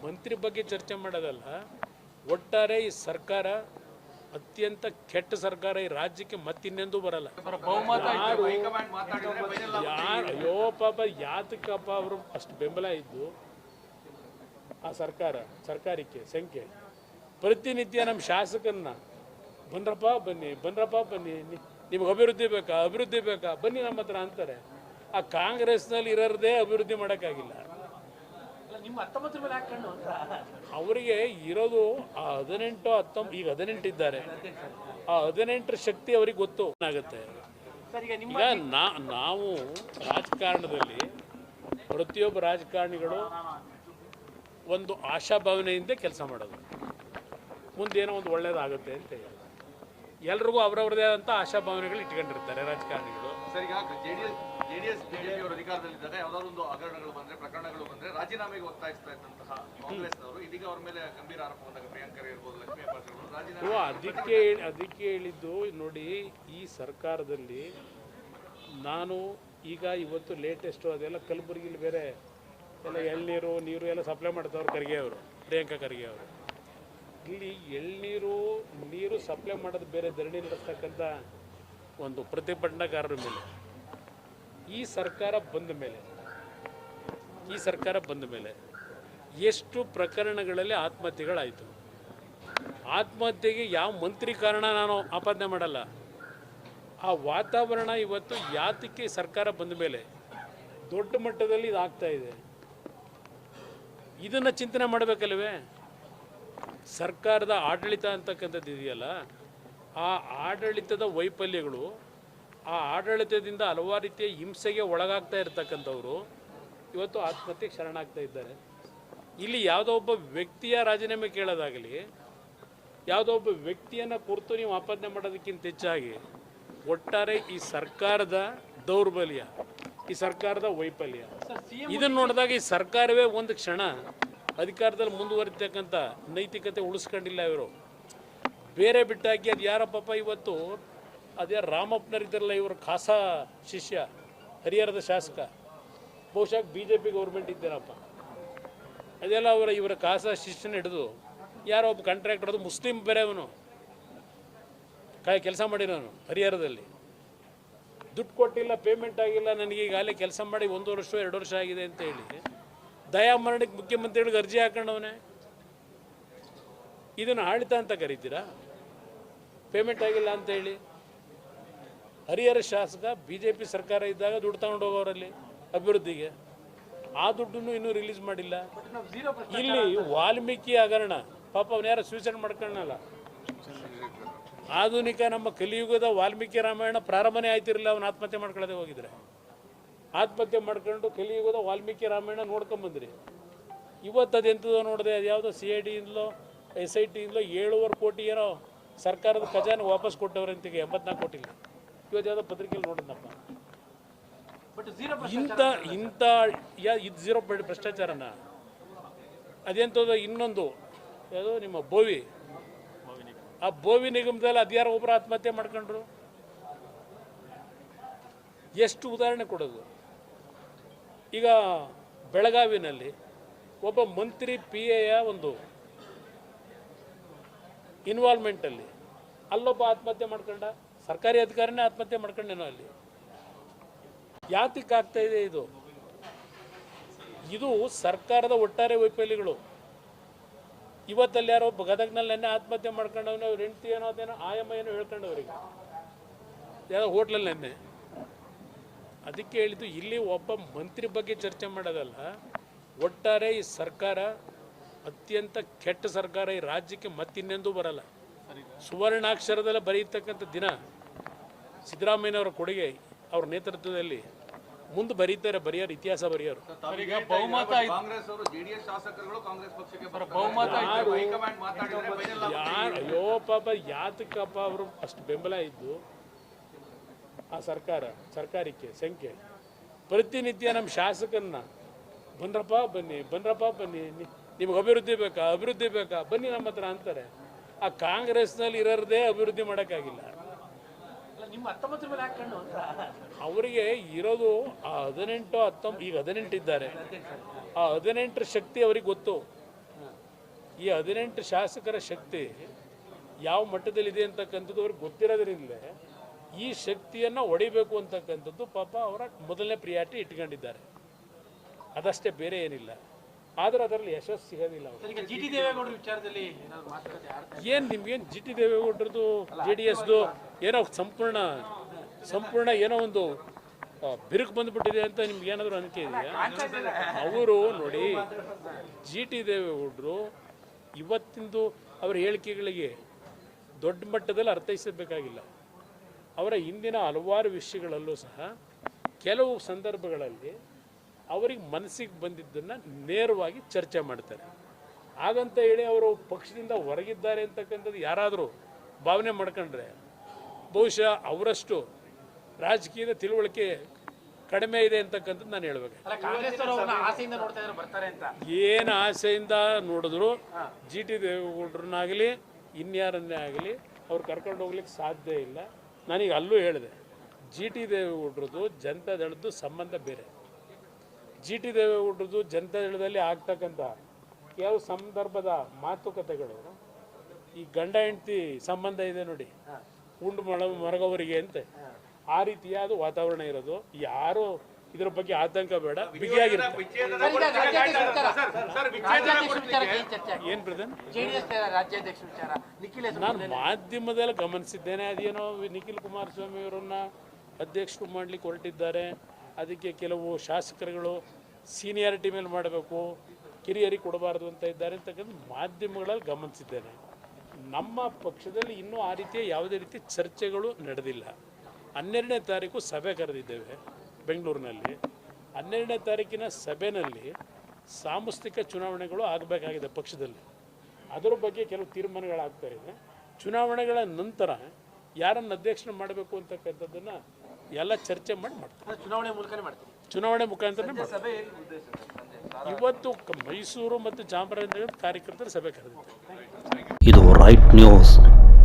ಮಂತ್ರಿ ಬಗ್ಗೆ ಚರ್ಚೆ ಮಾಡೋದಲ್ಲ, ಒಟ್ಟಾರೆ ಈ ಸರ್ಕಾರ ಅತ್ಯಂತ ಕೆಟ್ಟ ಸರ್ಕಾರ, ಈ ರಾಜ್ಯಕ್ಕೆ ಮತ್ತಿನ್ನೆಂದೂ ಬರಲ್ಲ. ಯಾರು ಅಯ್ಯೋ ಪಾಪ ಯಾತಕ್ಕಪ್ಪ ಅವರು ಅಷ್ಟು ಬೆಂಬಲ ಇದ್ದು ಆ ಸರ್ಕಾರಕ್ಕೆ ಸಂಖ್ಯೆ ಪ್ರತಿನಿತ್ಯ ನಮ್ಮ ಶಾಸಕರನ್ನ ಬನ್ರಪ್ಪ ಬನ್ನಿ ನಿಮ್ಗೆ ಅಭಿವೃದ್ಧಿ ಬೇಕಾ ಬನ್ನಿ ನಮ್ಮ ಹತ್ರ ಅಂತಾರೆ. ಆ ಕಾಂಗ್ರೆಸ್ನಲ್ಲಿ ಇರೋದೇ ಅಭಿವೃದ್ಧಿ ಮಾಡೋಕ್ಕಾಗಿಲ್ಲ. ಅವರಿಗೆ ಇರೋದು ಆ 18 19 ಈಗ 18 ಇದ್ದಾರೆ. ಆ 18 ಶಕ್ತಿ ಅವ್ರಿಗೆ ಗೊತ್ತು ಆಗುತ್ತೆ. ಈಗ ನಾವು ರಾಜಕಾರಣದಲ್ಲಿ ಪ್ರತಿಯೊಬ್ಬ ರಾಜಕಾರಣಿಗಳು ಒಂದು ಆಶಾಭಾವನೆಯಿಂದ ಕೆಲಸ ಮಾಡೋದು, ಮುಂದೇನೋ ಒಂದು ಒಳ್ಳೇದಾಗುತ್ತೆ ಅಂತ ಹೇಳಿ ಎಲ್ರಿಗೂ ಅವರವ್ರದೇ ಆದಂಥ ಆಶಾಭಾವನೆಗಳು ಇಟ್ಕೊಂಡಿರ್ತಾರೆ ರಾಜಕಾರಣಿಗಳು. ಸರ್, ಈಗ ಜೆಡಿಎಸ್ ಬಿಜೆಪಿ ಅವರು ಅಧಿಕಾರದಲ್ಲಿದ್ದಾಗ ಯಾವುದಾದ್ರು ಒಂದು ಪ್ರಕರಣಗಳು ಬಂದ್ರೆ ರಾಜೀನಾಮೆಗೆ ಒತ್ತಾಯಿಸ್ತಾ ಇದ್ದಂತಹ ಕಾಂಗ್ರೆಸ್ನವರು ಇದೀಗ ಅವ್ರ ಮೇಲೆ ಗಂಭೀರ ಆರೋಪ ಬಂದಾಗ ಪ್ರಿಯಾಂಕರ್ ಇರ್ಬೋದು, ಲಕ್ಷ್ಮೀ ಹೆಬ್ಬಾಳ್ಕರ್ ರಾಜೀನಾಮೆ ಅದಕ್ಕೆ ಹೇಳಿದ್ದು ನೋಡಿ. ಈ ಸರ್ಕಾರದಲ್ಲಿ ನಾನು ಈಗ ಇವತ್ತು ಲೇಟೆಸ್ಟು ಅದೆಲ್ಲ ಕಲಬುರಗಿಲಿ ಬೇರೆ ಎಲ್ಲ ಎಳ್ನೀರು ನೀರು ಎಲ್ಲ ಸಪ್ಲೈ ಮಾಡ್ತಾವ್ರು ಪ್ರಿಯಾಂಕಾ ಖರ್ಗೆ ಅವರು. ಇಲ್ಲಿ ನೀರು ಸಪ್ಲೈ ಮಾಡೋದು ಬೇರೆ, ಧರಣಿ ನಡೆಸ್ತಕ್ಕಂಥ ಒಂದು ಪ್ರತಿಭಟನಾಕಾರರ ಮೇಲೆ ಈ ಸರ್ಕಾರ ಬಂದ ಮೇಲೆ ಎಷ್ಟು ಪ್ರಕರಣಗಳಲ್ಲಿ ಆತ್ಮಹತ್ಯೆಗಳಾಯಿತು. ಆತ್ಮಹತ್ಯೆಗೆ ಯಾವ ಮಂತ್ರಿ ಕಾರಣ ನಾನು ಆಪಾದನೆ ಮಾಡಲ್ಲ. ಆ ವಾತಾವರಣ ಇವತ್ತು ಯಾತಕ್ಕೆ ಸರ್ಕಾರ ಬಂದ ಮೇಲೆ ದೊಡ್ಡ ಮಟ್ಟದಲ್ಲಿ ಇದಾಗ್ತಾ ಇದೆ, ಇದನ್ನು ಚಿಂತನೆ ಮಾಡಬೇಕಲ್ವೇ? ಸರ್ಕಾರದ ಆಡಳಿತ ಅಂತಕ್ಕಂಥದ್ದು ಇದೆಯಲ್ಲ, ಆ ಆಡಳಿತದ ವೈಫಲ್ಯಗಳು, ಆ ಆಡಳಿತದಿಂದ ಹಲವಾರು ರೀತಿಯ ಹಿಂಸೆಗೆ ಒಳಗಾಗ್ತಾ ಇರ್ತಕ್ಕಂಥವ್ರು ಇವತ್ತು ಆತ್ಮಹತ್ಯೆಗೆ ಶರಣಾಗ್ತಾ ಇದ್ದಾರೆ. ಇಲ್ಲಿ ಯಾವುದೋ ಒಬ್ಬ ವ್ಯಕ್ತಿಯ ರಾಜೀನಾಮೆ ಕೇಳೋದಾಗಲಿ, ಯಾವುದೋ ಒಬ್ಬ ವ್ಯಕ್ತಿಯನ್ನು ಕುರಿತು ನೀವು ಆಪಾದನೆ ಮಾಡೋದಕ್ಕಿಂತ ಹೆಚ್ಚಾಗಿ ಒಟ್ಟಾರೆ ಈ ಸರ್ಕಾರದ ದೌರ್ಬಲ್ಯ, ಈ ಸರ್ಕಾರದ ವೈಫಲ್ಯ ಇದನ್ನು ನೋಡಿದಾಗ ಈ ಸರ್ಕಾರವೇ ಒಂದು ಕ್ಷಣ ಅಧಿಕಾರದಲ್ಲಿ ಮುಂದುವರಿತಕ್ಕಂಥ ನೈತಿಕತೆ ಉಳಿಸ್ಕೊಂಡಿಲ್ಲ. ಇವರು ಬೇರೆ ಬಿಟ್ಟಾಕಿ ಅದು ಯಾರಪ್ಪ ಇವತ್ತು ಅದ್ಯಾರು ರಾಮಪ್ಪನರಿದ್ದಾರಲ್ಲ, ಇವರು ಖಾಸಾ ಶಿಷ್ಯ, ಹರಿಹರದ ಶಾಸಕ, ಬಹುಶಃ BJP ಗೌರ್ಮೆಂಟ್ ಇದ್ದಾರಪ್ಪ, ಅದೆಲ್ಲ ಇವರ ಖಾಸಾ ಶಿಷ್ಯನ ಹಿಡಿದು ಯಾರೋ ಒಬ್ಬ ಕಾಂಟ್ರಾಕ್ಟರ್, ಅದು ಮುಸ್ಲಿಂ ಬೇರೆ, ಅವನು ಕೆಲಸ ಮಾಡಿರೋನು ಹರಿಹರದಲ್ಲಿ, ದುಡ್ಡು ಕೊಟ್ಟಿಲ್ಲ, ಪೇಮೆಂಟ್ ಆಗಿಲ್ಲ, ನನಗೆ ಈಗಾಗಲೇ ಕೆಲಸ ಮಾಡಿ 1 ವರ್ಷ 2 ವರ್ಷ ಆಗಿದೆ ಅಂತ ಹೇಳಿ ದಯಾಮರಣಕ್ಕೆ ಮುಖ್ಯಮಂತ್ರಿಗಳಿಗೆ ಅರ್ಜಿ ಹಾಕೊಂಡವನೇ. ಇದನ್ನು ಆಡಳಿತ ಅಂತ ಕರಿತೀರಾ? ಪೇಮೆಂಟ್ ಆಗಿಲ್ಲ ಅಂತ ಹೇಳಿ ಹರಿಹರ ಶಾಸಕ BJP ಸರ್ಕಾರ ಇದ್ದಾಗ ದುಡ್ಡು ತಗೊಂಡು ಹೋಗೋರಲ್ಲಿ ಅಭಿವೃದ್ಧಿಗೆ, ಆ ದುಡ್ಡನ್ನು ಇನ್ನೂ ರಿಲೀಸ್ ಮಾಡಿಲ್ಲ. ಇಲ್ಲಿ ವಾಲ್ಮೀಕಿ ಹಗರಣ, ಪಾಪ ಅವನು ಯಾರು ಸೂಸೈಡ್ ಮಾಡ್ಕೊಳ್ಳಲ್ಲ. ಆಧುನಿಕ ನಮ್ಮ ಕಲಿಯುಗದ ವಾಲ್ಮೀಕಿ ರಾಮಾಯಣ ಪ್ರಾರಂಭನೇ ಆಯ್ತಿರಲಿಲ್ಲ, ಅವನು ಆತ್ಮಹತ್ಯೆ ಮಾಡ್ಕೊಳ್ಳದೆ ಹೋಗಿದ್ರೆ. ಆತ್ಮಹತ್ಯೆ ಮಾಡ್ಕೊಂಡು ಕಲಿಯುಗದ ವಾಲ್ಮೀಕಿ ರಾಮಾಯಣ ನೋಡ್ಕೊಂಬಂದ್ರಿ. ಇವತ್ತು ಅದೆಂಥದೋ ನೋಡಿದೆ, ಅದು ಯಾವುದೋ CID ಇಂದಲೋ SIT ಇಂದಲೋ 7.5 ಕೋಟಿ ಏನೋ ಸರ್ಕಾರದ ಖಜಾನೆ ವಾಪಸ್ ಕೊಟ್ಟವ್ರಂತಿಗೆ 84 ಕೋಟಿ. ಇವತ್ತು ಯಾವುದೋ ಪತ್ರಿಕೆಯಲ್ಲಿ ನೋಡಿದ್ನಪ್ಪ. ಇದು ಝೀರೋ ಭ್ರಷ್ಟಾಚಾರನ. ಅದೆಂಥದ್ದು ಇನ್ನೊಂದು ಯಾವುದೋ ನಿಮ್ಮ ಆ ಬೋವಿ ನಿಗಮದಲ್ಲಿ ಅದ್ಯಾರೋ ಒಬ್ಬರು ಆತ್ಮಹತ್ಯೆ ಮಾಡ್ಕೊಂಡ್ರು. ಎಷ್ಟು ಉದಾಹರಣೆ ಕೊಡೋದು. ಈಗ ಬೆಳಗಾವಿನಲ್ಲಿ ಒಬ್ಬ ಮಂತ್ರಿ PAಯ ಒಂದು ಇನ್ವಾಲ್ವ್ಮೆಂಟಲ್ಲಿ ಅಲ್ಲೊಬ್ಬ ಆತ್ಮಹತ್ಯೆ ಮಾಡ್ಕೊಂಡ, ಸರ್ಕಾರಿ ಅಧಿಕಾರಿನೇ ಆತ್ಮಹತ್ಯೆ ಮಾಡ್ಕೊಂಡೇನೋ. ಅಲ್ಲಿ ಯಾತಕ್ಕೆ ಆಗ್ತಾ ಇದೆ ಇದು ಸರ್ಕಾರದ ಒಟ್ಟಾರೆ ವೈಫಲ್ಯಗಳು. ಇವತ್ತಲ್ಲಿ ಯಾರೋ ಗದಗ್ನಲ್ಲಿ ನೆನ್ನೆ ಆತ್ಮಹತ್ಯೆ ಮಾಡ್ಕೊಂಡವನು, ಅವ್ರ ಹೆಂಡತಿ ಏನೋ ಅದೇನೋ ಆಯಮ್ಮ ಏನೋ ಹೇಳ್ಕೊಂಡವ್ರಿಗೆ ಯಾವುದೋ ಹೋಟ್ಲಲ್ಲಿ ನೆನ್ನೆ. ಅದಕ್ಕೆ ಹೇಳಿದ್ದು, ಇಲ್ಲಿ ಒಬ್ಬ ಮಂತ್ರಿ ಬಗ್ಗೆ ಚರ್ಚೆ ಮಾಡೋದಲ್ಲ, ಒಟ್ಟಾರೆ ಈ ಸರ್ಕಾರ ಅತ್ಯಂತ ಕೆಟ್ಟ ಸರ್ಕಾರ, ಈ ರಾಜ್ಯಕ್ಕೆ ಮತ್ತಿನ್ನೆಂದೂ ಬರಲ್ಲ. ಸುವರ್ಣಾಕ್ಷರದಲ್ಲೇ ಬರೆಯತಕ್ಕಂಥ ದಿನ ಸಿದ್ದರಾಮಯ್ಯನವರ ಕೊಡುಗೆ, ಅವ್ರ ನೇತೃತ್ವದಲ್ಲಿ ಮುಂದೆ ಬರೆಯೋರು, ಇತಿಹಾಸ ಬರೆಯೋರು. ಅಯ್ಯೋ ಪಾಪ ಯಾತಕ್ಕಪ್ಪ ಅವರು ಅಷ್ಟು ಬೆಂಬಲ ಇದ್ದು ಆ ಸರ್ಕಾರಕ್ಕೆ ಸಂಖ್ಯೆ ಪ್ರತಿನಿತ್ಯ ನಮ್ಮ ಶಾಸಕರನ್ನ ಬನ್ರಪ್ಪ ಬನ್ನಿ ನಿಮ್ಗೆ ಅಭಿವೃದ್ಧಿ ಬೇಕಾ ಬನ್ನಿ ನಮ್ಮ ಹತ್ರ ಅಂತಾರೆ. ಆ ಕಾಂಗ್ರೆಸ್ನಲ್ಲಿ ಇರೋದೇ ಅಭಿವೃದ್ಧಿ ಮಾಡೋಕ್ಕಾಗಿಲ್ಲ. ಅವರಿಗೆ ಇರೋದು ಆ 18 19 ಈಗ 18 ಇದ್ದಾರೆ. ಆ 18 ಶಕ್ತಿ ಅವ್ರಿಗೆ ಗೊತ್ತು. ಈ 18 ಶಾಸಕರ ಶಕ್ತಿ ಯಾವ ಮಟ್ಟದಲ್ಲಿದೆ ಅಂತಕ್ಕಂಥದ್ದು ಅವ್ರಿಗೆ ಗೊತ್ತಿರೋದ್ರಿಂದಲೇ ಈ ಶಕ್ತಿಯನ್ನು ಹೊಡಿಬೇಕು ಅಂತಕ್ಕಂಥದ್ದು ಪಾಪ ಅವರ ಮೊದಲನೇ ಪ್ರಿಯಾರಿಟಿ ಇಟ್ಕೊಂಡಿದ್ದಾರೆ, ಅದಷ್ಟೇ, ಬೇರೆ ಏನಿಲ್ಲ. ಆದರೆ ಅದರಲ್ಲಿ ಯಶಸ್ಸು ಸಿಗೋದಿಲ್ಲ ಅವರು. ಜಿ ಟಿ ದೇವೇಗೌಡರ ವಿಚಾರದಲ್ಲಿ ಏನು ನಿಮ್ಗೇನು ಜಿ ಟಿ ದೇವೇಗೌಡರದು JDSದು ಏನೋ ಸಂಪೂರ್ಣ ಏನೋ ಒಂದು ಬಿರುಕು ಬಂದುಬಿಟ್ಟಿದೆ ಅಂತ ನಿಮ್ಗೆ ಏನಾದರೂ ಅನಿಕೆ ಇದೆಯಾ? ಅವರು ನೋಡಿ, ಜಿ ಟಿ ದೇವೇಗೌಡರು ಇವತ್ತಿಂದು ಅವರ ಹೇಳಿಕೆಗಳಿಗೆ ದೊಡ್ಡ ಮಟ್ಟದಲ್ಲಿ ಅರ್ಥೈಸಬೇಕಾಗಿಲ್ಲ. ಅವರ ಹಿಂದಿನ ಹಲವಾರು ವಿಷಯಗಳಲ್ಲೂ ಸಹ ಕೆಲವು ಸಂದರ್ಭಗಳಲ್ಲಿ ಅವರಿಗೆ ಮನಸ್ಸಿಗೆ ಬಂದಿದ್ದನ್ನು ನೇರವಾಗಿ ಚರ್ಚೆ ಮಾಡ್ತಾರೆ. ಹಾಗಂತ ಹೇಳಿ ಅವರು ಪಕ್ಷದಿಂದ ಹೊರಗಿದ್ದಾರೆ ಅಂತಕ್ಕಂಥದ್ದು ಯಾರಾದರೂ ಭಾವನೆ ಮಾಡ್ಕೊಂಡ್ರೆ ಬಹುಶಃ ಅವರಷ್ಟು ರಾಜಕೀಯದ ತಿಳುವಳಿಕೆ ಕಡಿಮೆ ಇದೆ ಅಂತಕ್ಕಂಥದ್ದು ನಾನು ಹೇಳ್ಬೇಕು. ಏನು ಆಸೆಯಿಂದ ನೋಡಿದ್ರು ಜಿ ಟಿ ದೇವೇಗೌಡರನ್ನಾಗಲಿ ಇನ್ಯಾರನ್ನೇ ಆಗಲಿ ಅವ್ರು ಕರ್ಕೊಂಡು ಹೋಗ್ಲಿಕ್ಕೆ ಸಾಧ್ಯ ಇಲ್ಲ. ನಾನೀಗ ಅಲ್ಲೂ ಹೇಳಿದೆ, ಜಿ ಟಿ ದೇವೇಗೌಡರದು ಜನತಾದಳದ್ದು ಸಂಬಂಧ ಬೇರೆ. ಜಿ ಟಿ ದೇವೇಗೌಡರದು ಜನತಾದಳದಲ್ಲಿ ಆಗ್ತಕ್ಕಂಥ ಯಾವ ಸಂದರ್ಭದ ಮಾತುಕತೆಗಳು, ಈ ಗಂಡ ಹೆಂಡತಿ ಸಂಬಂಧ ಇದೆ ನೋಡಿ, ಉಂಡು ಮರಗವರಿಗೆ ಅಂತ, ಆ ರೀತಿಯಾದ ವಾತಾವರಣ ಇರೋದು. ಯಾರು ಇದ್ರ ಬಗ್ಗೆ ಆತಂಕ ಬೇಡ, ಬಿಗಿಯಾಗಿರುತ್ತೆ. ಏನ್ ಬ್ರದರ್, ನಾನು ಮಾಧ್ಯಮದಲ್ಲಿ ಗಮನಿಸಿದ್ದೇನೆ, ಅದೇನೋ ನಿಖಿಲ್ ಕುಮಾರಸ್ವಾಮಿ ಅವರನ್ನ ಅಧ್ಯಕ್ಷರು ಮಾಡ್ಲಿಕ್ಕೆ ಹೊರಟಿದ್ದಾರೆ, ಅದಕ್ಕೆ ಕೆಲವು ಶಾಸಕರುಗಳು ಸೀನಿಯಾರಿಟಿ ಮೇಲೆ ಮಾಡಬೇಕು, ಕಿರಿಯರಿಗೆ ಕೊಡಬಾರ್ದು ಅಂತ ಇದ್ದಾರೆ ಅಂತಕ್ಕಂಥ ಮಾಧ್ಯಮಗಳಲ್ಲಿ ಗಮನಿಸಿದ್ದೇನೆ. ನಮ್ಮ ಪಕ್ಷದಲ್ಲಿ ಇನ್ನೂ ಆ ರೀತಿಯ ಯಾವುದೇ ರೀತಿ ಚರ್ಚೆಗಳು ನಡೆದಿಲ್ಲ. 12ನೇ ತಾರೀಕು ಸಭೆ ಕರೆದಿದ್ದೇವೆ ಬೆಂಗಳೂರಿನಲ್ಲಿ. 12ನೇ ತಾರೀಕಿನ ಸಭೆಯಲ್ಲಿ ಸಾಂಸ್ಥಿಕ ಚುನಾವಣೆಗಳು ಆಗಬೇಕಾಗಿದೆ ಪಕ್ಷದಲ್ಲಿ. ಅದರ ಬಗ್ಗೆ ಕೆಲವು ತೀರ್ಮಾನಗಳಾಗ್ತಾ ಇದೆ. ಚುನಾವಣೆಗಳ ನಂತರ ಯಾರನ್ನು ಅಧ್ಯಕ್ಷನ ಮಾಡಬೇಕು ಅಂತಕ್ಕಂಥದ್ದನ್ನು ಎಲ್ಲ ಚರ್ಚೆ ಮಾಡಿ ಮಾಡ್ತಾರೆ. ಚುನಾವಣೆ ಮುಖಾಂತರ ಮಾಡ್ತಾರೆ. ಇವತ್ತು ಮೈಸೂರು ಮತ್ತು ಚಾಮರಾಜನಗರದ ಕಾರ್ಯಕರ್ತರ ಸಭೆ ಕರೆದಿದ್ದಾರೆ. ಇದು ರೈಟ್ ನ್ಯೂಸ್.